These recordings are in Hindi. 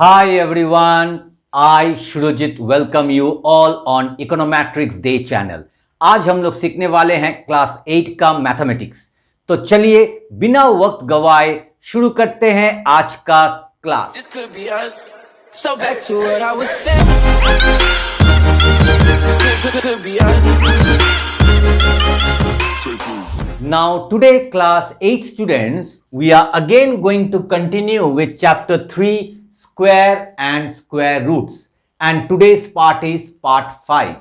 Hi everyone, I Shurojit welcome you all on Econometrics Day channel. आज हम लोग सीखने वाले हैं क्लास 8 का मैथमेटिक्स। तो चलिए बिना वक्त गवाए शुरू करते हैं आज का class. This could be us. So back to what I was saying. Could be us. Now today class 8 students, we are again going to continue with chapter 3 square and square roots, and today's part is part 5.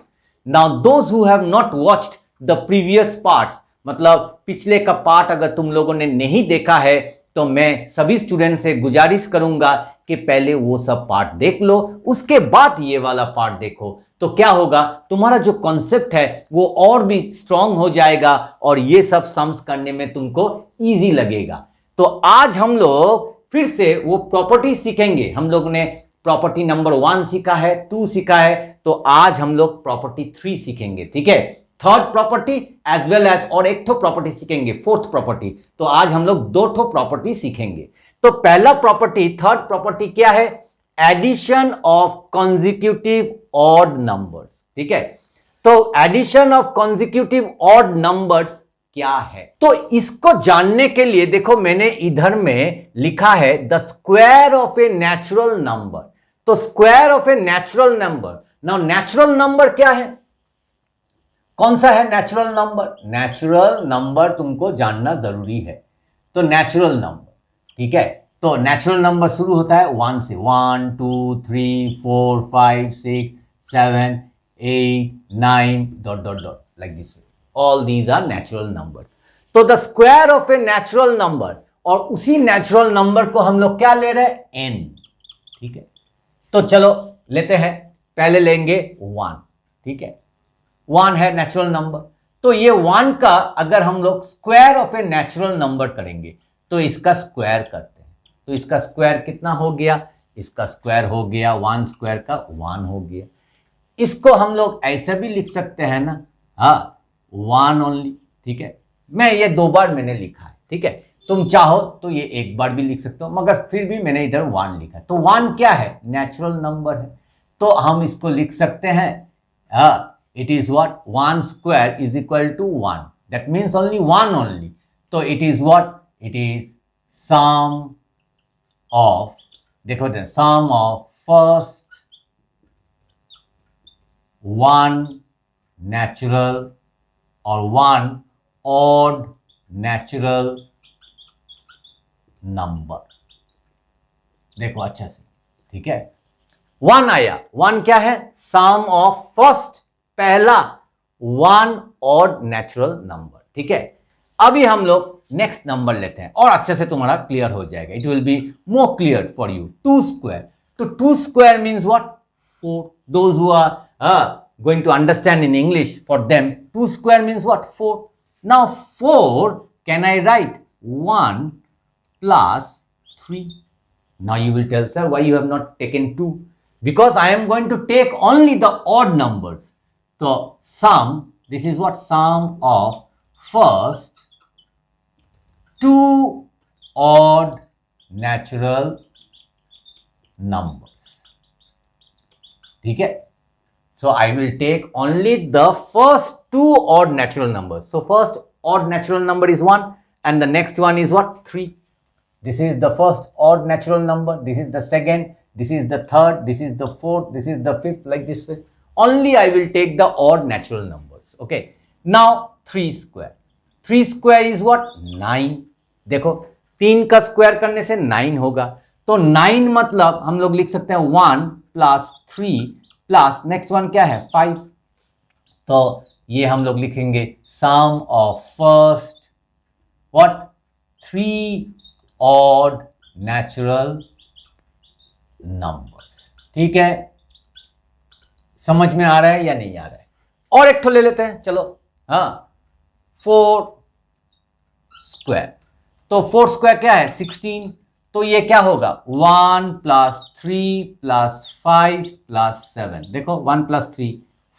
Now those who have not watched the previous parts, मतलब पिछले का पार्ट अगर तुम लोगों ने नहीं देखा है तो मैं सभी स्टूडेंट से गुजारिश करूंगा कि पहले वो सब पार्ट देख लो, उसके बाद ये वाला पार्ट देखो। तो क्या होगा, तुम्हारा जो कॉन्सेप्ट है वो और भी स्ट्रांग हो जाएगा और ये सब सम्स करने में तुमको इजी लगेगा। तो आज हम लोग फिर से वो प्रॉपर्टी सीखेंगे। हम लोग ने प्रॉपर्टी नंबर 1 सीखा है, 2 सीखा है, तो आज हम लोग प्रॉपर्टी 3 सीखेंगे। ठीक है, third property as well as और एक ठो प्रॉपर्टी सीखेंगे, फोर्थ प्रॉपर्टी। तो आज हम लोग 2 ठो प्रॉपर्टी सीखेंगे। तो पहला प्रॉपर्टी, थर्ड प्रॉपर्टी क्या है? Addition of consecutive odd numbers. ठीक है, तो addition of consecutive odd numbers क्या है? तो इसको जानने के लिए देखो मैंने इधर में लिखा है the square of a natural number. तो square of a natural number, now natural number क्या है? कौन सा है नेचुरल नंबर? नेचुरल नंबर तुमको जानना जरूरी है। तो नेचुरल नंबर, ठीक है, तो नेचुरल नंबर शुरू होता है 1 से। 1 2 3 4 5 6 7 8 9 dot dot dot like this. All these are natural number. तो the square of a natural number, और उसी नेचुरल नंबर को हम लोग क्या ले रहे हैं? n। ठीक है, तो चलो लेते हैं, पहले लेंगे 1। ठीक है, 1 है नेचुरल नंबर। तो ये 1 का अगर हम लोग square of a natural number करेंगे तो इसका स्क्वायर करते हैं। तो इसका स्क्वायर कितना हो गया? इसका स्क्वायर हो गया 1 स्क्वायर का 1 हो गया। इसको हम लोग ऐसे भी लिख सकते हैं ना, हाँ, 1 ओनली। ठीक है, मैं ये 2 बार मैंने लिखा है। ठीक है, तुम चाहो तो ये 1 बार भी लिख सकते हो, मगर फिर भी मैंने इधर 1 लिखा है। तो 1 क्या है? नेचुरल नंबर है। तो हम इसको लिख सकते हैं it is what? 1 square is equal to 1. That means only 1 only. So it is what? It is sum of, देखो दे, sum of first 1 natural or 1 odd natural number। देखो अच्छे से, ठीक है, 1 आया। 1 क्या है? sum of first, पहला 1 ऑड नेचुरल नंबर। ठीक है, अभी हम लोग नेक्स्ट नंबर लेते हैं और अच्छे से तुम्हारा क्लियर हो जाएगा। It will be more clear for you. 2 square, तो 2 square means what? 4। Those who are going to understand in English, for them 2 square means what? 4। Now 4 can I write 1 plus 3। Now you will tell sir why you have not taken 2? Because I am going to take only the odd numbers. So sum, this is what? Sum of first 2 odd natural numbers. ठीक है, so I will take only the first 2 odd natural numbers. So first odd natural number is 1 and the next one is what? 3. This is the first odd natural number, this is the second, this is the third, this is the fourth, this is the fifth, like this way. Only I will take the odd natural numbers. Okay, now 3 square. 3 square is what? 9। देखो 3 का स्क्वायर करने से 9 होगा। तो 9 मतलब हम लोग लिख सकते हैं 1 प्लस 3 प्लस नेक्स्ट वन क्या है? 5। तो ये हम लोग लिखेंगे sum of first what? 3 odd natural numbers. ठीक है, समझ में आ रहा है या नहीं आ रहा है? और एक तो ले लेते हैं, चलो। हाँ, 4 स्क्वायर, तो 4 स्क्वायर क्या है? 16। तो ये क्या होगा? 1 प्लस 3 प्लस 5 प्लस 7। देखो 1 प्लस 3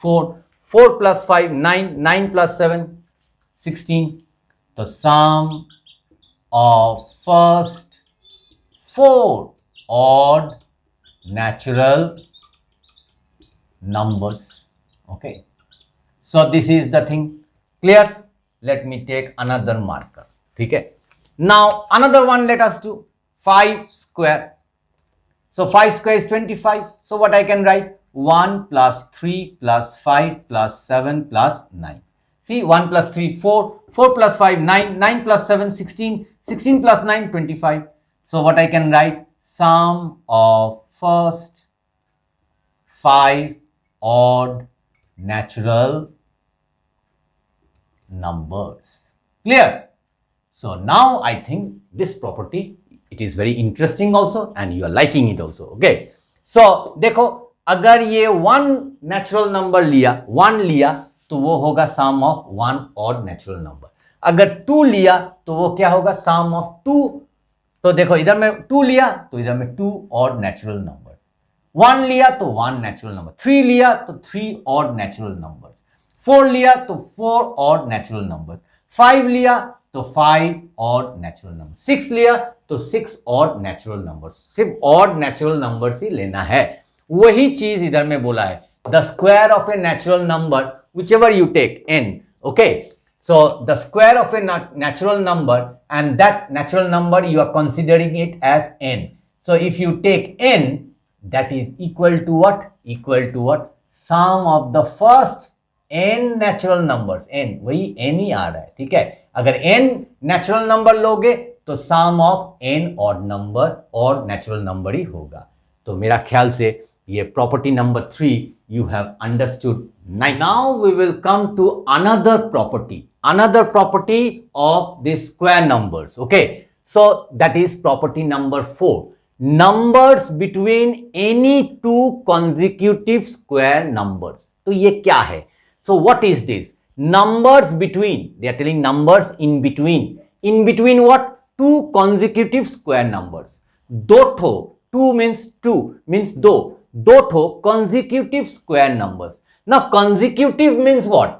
4, 4 प्लस 5 9, 9 प्लस 7 16। तो सम of first 4 odd natural numbers. Okay, so this is the thing. Clear? Let me take another marker. ठीक है. Now another one, let us do 5 square. So 5 square is 25. So what I can write? 1 plus 3 plus 5 plus 7 plus 9. See, 1 plus 3, 4, 4 plus 5, 9, 9 plus 7, 16, 16 plus 9, 25. So what I can write? Sum of first 5 odd natural numbers. Clear? So now I think this property, it is very interesting also and you are liking it also. Okay, so देखो, अगर ये 1 नेचुरल नंबर लिया, 1 लिया तो वो होगा सम ऑफ 1 ऑड नेचुरल नंबर. अगर 2 लिया तो वो क्या होगा? सम ऑफ 2. तो देखो, इधर में 2 लिया तो इधर में 2 ऑड नेचुरल नंबर. 1 लिया तो 1 नेचुरल नंबर. 3 लिया तो 3 ऑड नेचुरल नंबर. 4 लिया तो 4 ऑड नेचुरल नंबर. 5 लिया तो 5 ऑड नेचुरल नंबर. 6 लिया तो 6 ऑड नेचुरल नंबर. सिर्फ ऑड नेचुरल नंबर ही लेना है. वही चीज इधर में बोला है, the square of a natural number whichever you take, n. Okay, so the square of a natural number, and that natural number you are considering it as n. So if you take n, that is equal to what? Equal to what? Sum of the first n natural numbers. n, वही n ही आ रहा है. ठीक है, अगर n नेचुरल नंबर लोगे तो सम ऑफ n ऑड नंबर और नेचुरल नंबर ही होगा. तो मेरा ख्याल से ये property number 3 you have understood nice. Now we will come to another property of these square numbers. Okay, so that is property number 4. Numbers between any two consecutive square numbers. तो ये क्या है? So what is this? Numbers between, they are telling numbers in between what? Two consecutive square numbers. दो ठो, 2 means 2 means दो ठो consecutive square numbers. Now consecutive means what?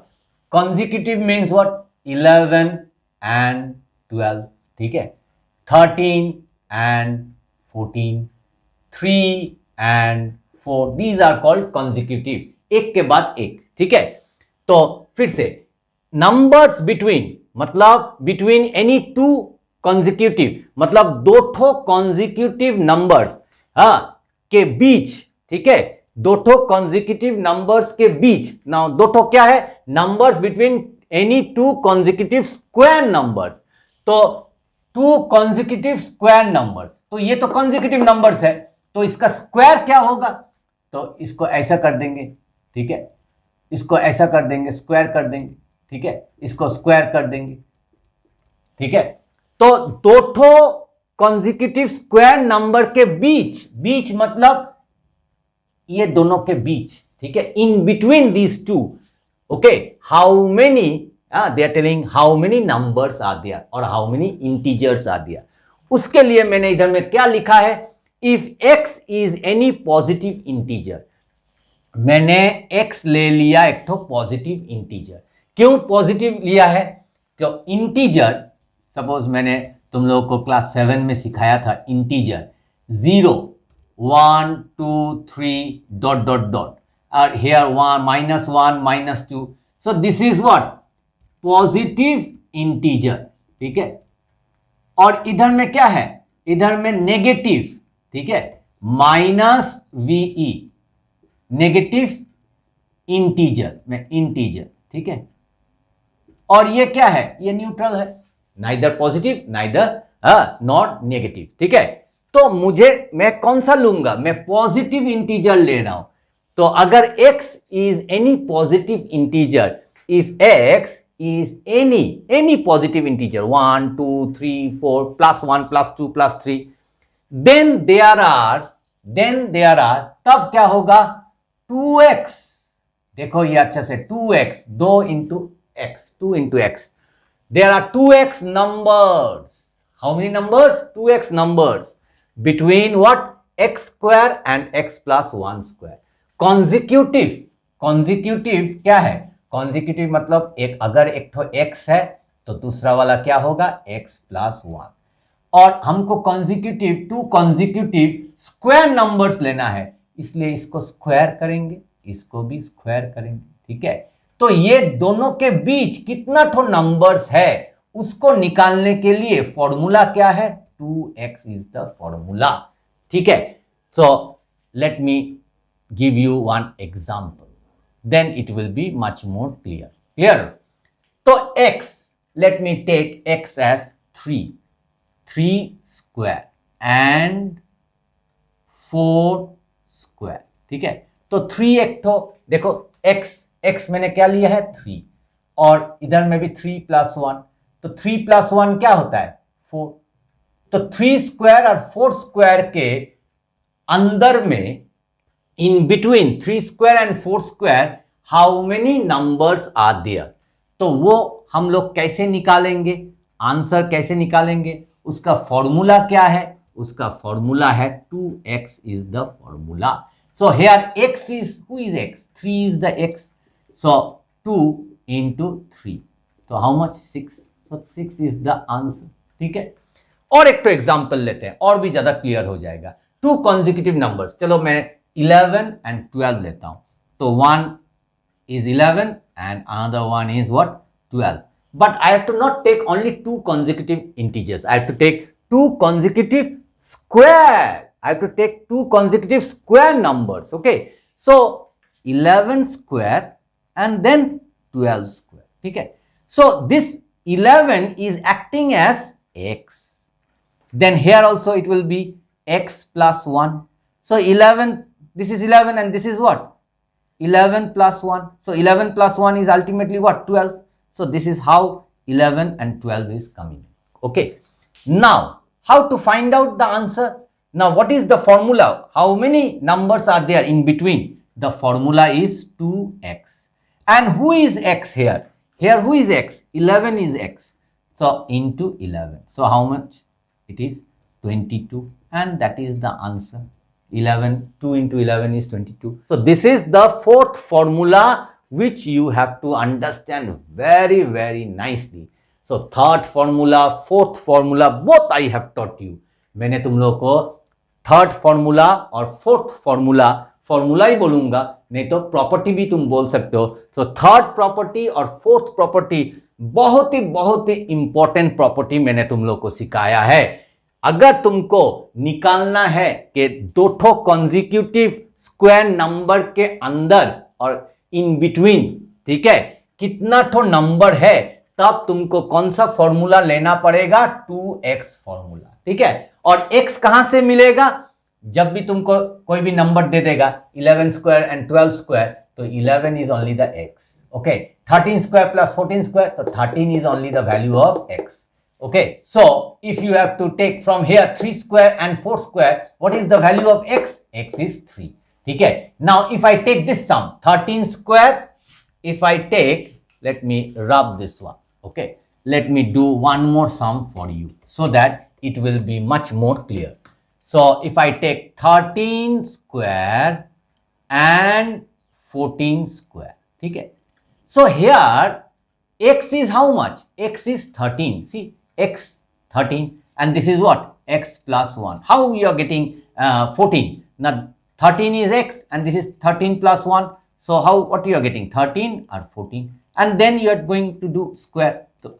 Consecutive means what? 11 and 12. ठीक है, 13 and 14, 3 and 4. These are called consecutive. एक के बाद एक. ठीक है, तो फिर से numbers between मतलब between any two consecutive मतलब दो ठो consecutive numbers के बीच. ठीक है, दो ठो कॉन्जिक्यूटिव नंबर्स के बीच. नाउ दो ठो क्या है? Numbers between any two consecutive square numbers. तो टू कॉन्जिक्यूटिव स्क्वायर नंबर्स, तो ये तो कॉन्जिक्यूटिव नंबर्स है, तो इसका स्क्वायर क्या होगा? तो इसको ऐसा कर देंगे. ठीक है, इसको ऐसा कर देंगे, स्क्वायर कर देंगे. ठीक है, इसको स्क्वायर कर देंगे. ठीक है, तो दो ठो कॉन्जिक्यूटिव स्क्वायर नंबर के बीच मतलब ये दोनों के बीच. ठीक है, in between these two. Okay, how many, they are telling how many numbers are there और how many integers are there. उसके लिए मैंने इधर में क्या लिखा है? If x is any positive integer. मैंने x ले लिया एक तो पॉजिटिव इंटीजर. क्यों पॉजिटिव लिया है? तो इंटीजर, सपोज मैंने तुम लोगों को क्लास 7 में सिखाया था integer 0, 1, 2, 3, dot dot dot, here 1, -1, -2. So this is what? Positive integer. ठीक है, और इधर में क्या है? इधर में नेगेटिव. ठीक है, -VE, नेगेटिव इंटीजर में इंटीजर. ठीक है, और ये क्या है? ये न्यूट्रल है, neither positive neither not negative. ठीक है, तो मैं कौन सा लूंगा? मैं पॉजिटिव इंटीजर ले रहा हूं. तो अगर x is any positive integer, if x is any positive integer 1, 2, 3, 4 +1 +2 +3, then there are तब क्या होगा? 2x. देखो ये अच्छा से 2x, 2 into x. There are 2x numbers. How many numbers? 2x numbers between what? X square and x plus 1 square. Consecutive क्या है? Consecutive मतलब अगर एक तो x है तो दूसरा वाला क्या होगा? x plus 1. और हमको कॉन्जिक्यूटिव 2 कॉन्जिक्यूटिव स्क्वायर नंबर्स लेना है, इसलिए इसको स्क्वायर करेंगे, इसको भी स्क्वायर करेंगे, ठीक है। तो ये दोनों के बीच कितना ठो नंबर्स है उसको निकालने के लिए फॉर्मूला क्या है, 2x इज द फॉर्मूला, ठीक है। So let me give you one example, then it will be much more clear. तो x, let me take x as 3 square and 4 square, ठीक है। तो 3 एक तो देखो x मैंने क्या लिया है 3, और इधर में भी 3 + 1, तो 3 + 1 क्या होता है 4। तो 3 स्क्वायर और 4 स्क्वायर के अंदर में, in between 3 square and 4 square, how many numbers are there, तो वो हम लोग कैसे निकालेंगे, आंसर कैसे निकालेंगे, उसका फॉर्मूला क्या है, उसका फॉर्मूला है 2x is the formula. So here x is, who is x, 3 is the x, so 2 into 3, तो how much 6, so 6 is the answer, ठीक है। और एक तो एग्जांपल लेते हैं और भी ज्यादा क्लियर हो जाएगा। 2 कॉन्जिक्यूटिव नंबर्स, चलो मैं 11 and 12 लेता हूं, तो 1 is 11 and another one is what, 12. But I have to not take only 2 consecutive integers. I have to take 2 consecutive square. I have to take 2 consecutive square numbers. Okay. So 11 square and then 12 square. Okay. So this 11 is acting as x. Then here also it will be x plus 1. So 11, this is 11 and this is what? 11 plus 1. So 11 plus 1 is ultimately what? 12. So this is how 11 and 12 is coming. Okay. Now, how to find out the answer? Now, what is the formula? How many numbers are there in between? The formula is 2x. And who is x here? Here who is x? 11 is x. So into 11. So how much? It is 22. And that is the answer. 11, 2 into 11 is 22. So this is the fourth formula which you have to understand very, very nicely. So third formula, fourth formula, both I have taught you. मैंने तुम लोगों को थर्ड फॉर्मूला और फोर्थ फॉर्मूला ही बोलूंगा, नहीं तो प्रॉपर्टी भी तुम बोल सकते हो। तो थर्ड प्रॉपर्टी और फोर्थ प्रॉपर्टी बहुत ही इंपॉर्टेंट प्रॉपर्टी मैंने तुम लोग को सिखाया है। अगर तुमको निकालना है कि दो ठो कॉन्जिक्यूटिव स्क्वायर नंबर के अंदर और इन बिटवीन, ठीक है, कितना ठो नंबर है, तब तुमको कौन सा फॉर्मूला लेना पड़ेगा, 2x फॉर्मूला, ठीक है। और x कहां से मिलेगा, जब भी तुमको कोई भी नंबर दे देगा 11 स्क्वायर एंड 12 स्क्वायर, तो 11 is only the x, okay. 13 square plus 14 square, तो 13 is only the value of x. Okay, so if you have to take from here 3 square and 4 square, what is the value of x? X is 3. Okay, now if I take this sum 13 square, if I take, let me rub this one. Okay, let me do one more sum for you so that it will be much more clear. So if I take 13 square and 14 square, okay. So here x is how much? X is 13. See, x 13 and this is what? X plus 1. How you are getting 14? Now 13 is x and this is 13 plus 1. So how, what you are getting? 13 or 14, and then you are going to do square. So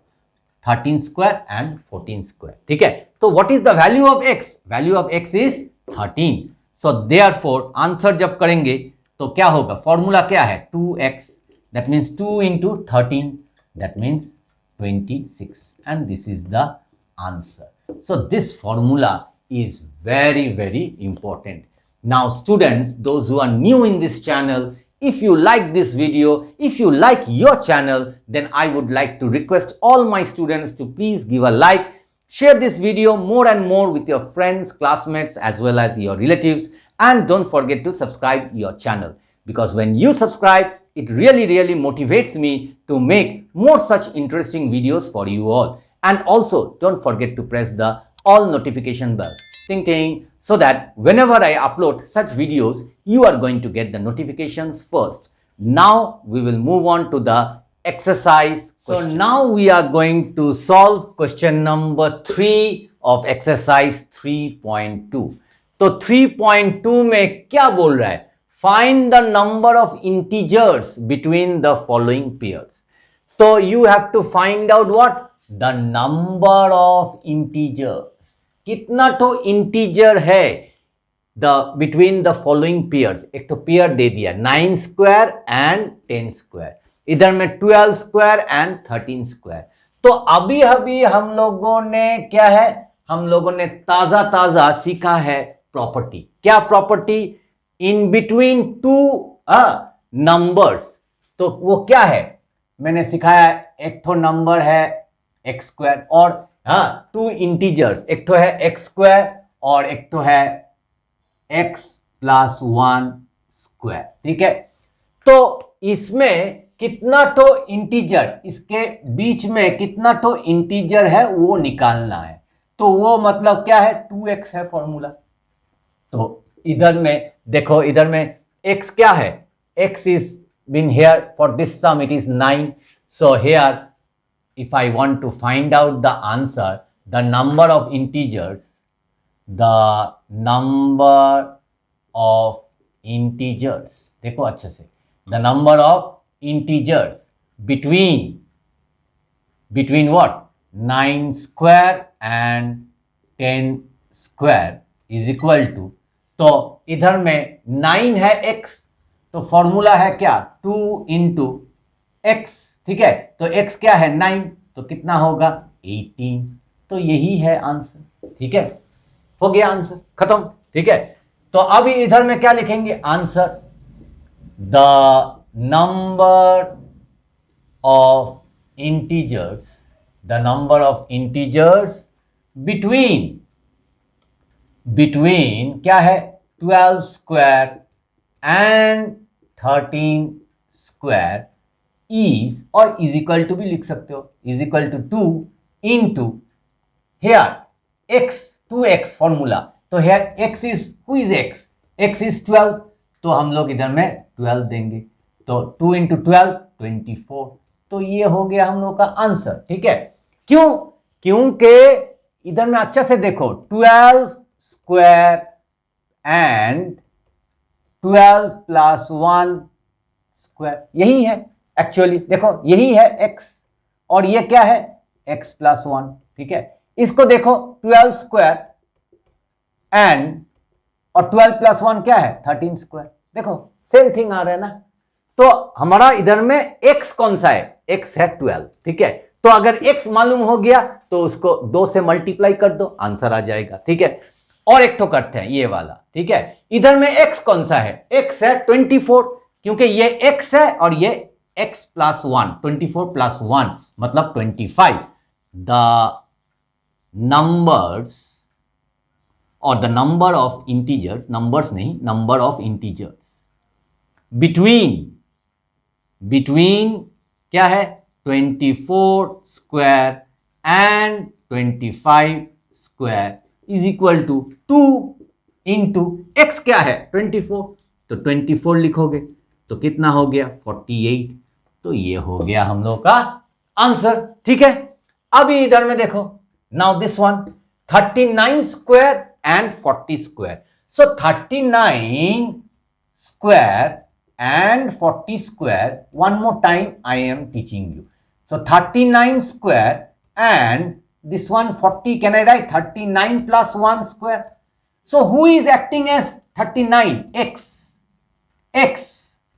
13 square and 14 square. ठीक है, तो what is the value of x? Value of x is 13. So therefore answer जब करेंगे तो क्या होगा, फॉर्मूला क्या है, 2x, that means 2 into 13, that means 26, and this is the answer. So this formula is very, very important. Now students, those who are new in this channel, if you like this video, if you like your channel, then I would like to request all my students to please give a like, share this video more and more with your friends, classmates, as well as your relatives, and don't forget to subscribe your channel, because when you subscribe, it really motivates me to make more such interesting videos for you all. And also don't forget to press the all notification bell, ting ting, so that whenever I upload such videos, you are going to get the notifications first. Now we will move on to the exercise. So now we are going to solve question number 3 of exercise 3.2. तो 3.2 में क्या बोल रहा है? Find the number of integers between the following pairs. So you have to find out what? The number of integers. कितना तो इंटीजर है between the following pairs. एक तो पेयर दे दिया 9 स्क्वायर एंड 10 स्क्वायर, इधर में 12 स्क्वायर एंड 13 स्क्वायर. तो अभी अभी हम लोगों ने क्या है, हम लोगों ने ताजा सीखा है प्रॉपर्टी. क्या property? In between two numbers. तो वो क्या है मैंने सिखाया, एक तो नंबर है एक्स स्क्वायर और टू इंटीजर्स, एक तो है एक्स स्क्वायर और एक तो है एक्स प्लस 1 स्क्वायर. ठीक है, तो इसमें कितना तो इंटीजर, इसके बीच में कितना तो इंटीजर है वो निकालना है. तो वो मतलब क्या है, 2x है फॉर्मूला. तो इधर में देखो, इधर में x क्या है, x is been here for this sum it is 9. So here if I want to find out the answer, the number of integers, देखो अच्छे से, the number of integers between what? 9 square and 10 square is equal to, तो इधर में 9 है x, तो फॉर्मूला है क्या, 2 into x. ठीक है, तो x क्या है 9, तो कितना होगा 18. तो यही है आंसर. ठीक है, हो गया आंसर, खत्म. ठीक है, तो अभी इधर में क्या लिखेंगे answer, the number of integers between क्या है 12 स्क्वायर एंड 13 स्क्वायर इज, और इज इक्वल टू भी लिख सकते हो, is equal to 2 into here x, 2x formula. तो here x is, who is x is 12, तो हम लोग इधर में 12 देंगे. तो 2 इंटू 12 24. तो ये हो गया हम लोग का आंसर. ठीक है, क्यों? क्योंकि इधर में अच्छा से देखो, 12 स्क्वायर एंड 12 प्लस 1 स्क्वायर, यही है एक्चुअली. देखो यही है x और ये क्या है x प्लस 1. ठीक है, इसको देखो 12 स्क्वायर एंड और 12 प्लस 1 क्या है 13 स्क्वायर. देखो सेम थिंग आ रहा है ना. तो हमारा इधर में x कौन सा है, x है 12. ठीक है, तो अगर x मालूम हो गया तो उसको 2 से मल्टीप्लाई कर दो, आंसर आ जाएगा. ठीक है, और एक तो करते हैं ये वाला. ठीक है, इधर में x कौन सा है, x है 24, क्योंकि ये x है और ये x प्लस 1, 24 प्लस 1 मतलब 25. द नंबर्स और the number of integers, numbers नहीं, नंबर ऑफ इंटीजर्स बिटवीन क्या है 24 square and 25 square is equal to 2 into x क्या है 24, तो 24 लिखोगे तो कितना हो गया 48. तो ये हो गया हम लोग का आंसर. ठीक है, अभी इधर में देखो, now this one 39 square and 40 square. So 39 square and 40 square, one more time I am teaching you. So 39 square and this one 40, can I write 39 plus 1 square? So who is acting as 39? X,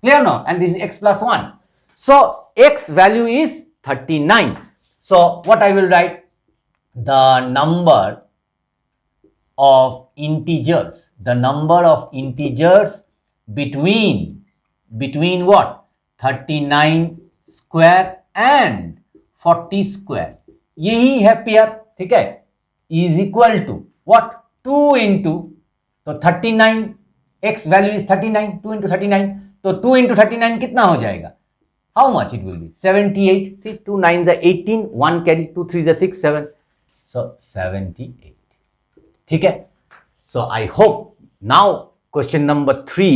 clear now? And this is x plus 1. So x value is 39. So what I will write? The number of integers between what 39 square and 40 square, यही है पेयर. ठीक है, is equal to what 2 into, तो 39 x वैल्यू इज 39, 2 इंटू 39, तो 2 इंटू 39 कितना हो जाएगा, how much it will be 78. See 2 9 is 18, 1 carry, 2 3 is 6 7, so 78. ठीक है, so I hope now question number 3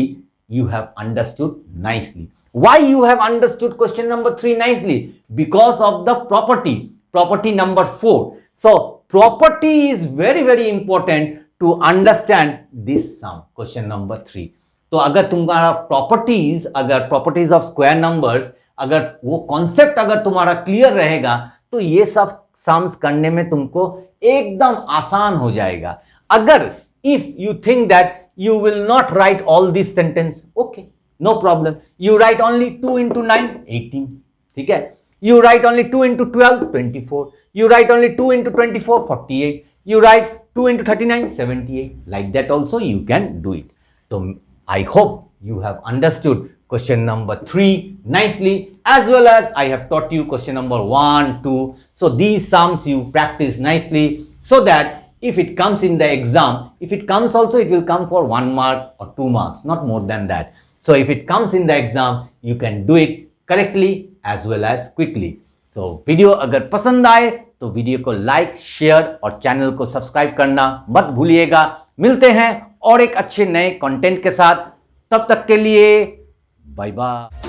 you have understood nicely. Why you have understood question number 3 nicely? Because of the property number 4. So property is very very important to understand this sum. Question number 3. तो अगर तुम्हारा प्रॉपर्टीज ऑफ स्क्वायर नंबर्स, अगर वो कॉन्सेप्ट अगर तुम्हारा क्लियर रहेगा तो ये सब सम्स करने में तुमको एकदम आसान हो जाएगा. अगर if you think that you will not write all this sentence, okay, no problem, you write only 2 into 9 18. ठीक है, you write only 2 into 12 24, you write only 2 into 24 48, you write 2 into 39 78. Like that also you can do it. So I hope you have understood question number 3 nicely, as well as I have taught you question number 1 2. So these sums you practice nicely, so that if it comes in the exam, if it comes also, it will come for 1 mark or 2 marks, not more than that. So if it comes in the exam, you can do it correctly as well as quickly. So video अगर पसंद आए तो वीडियो को लाइक, शेयर और चैनल को सब्सक्राइब करना मत भूलिएगा. मिलते हैं और एक अच्छे नए कंटेंट के साथ. तब तक के लिए बाय बाय.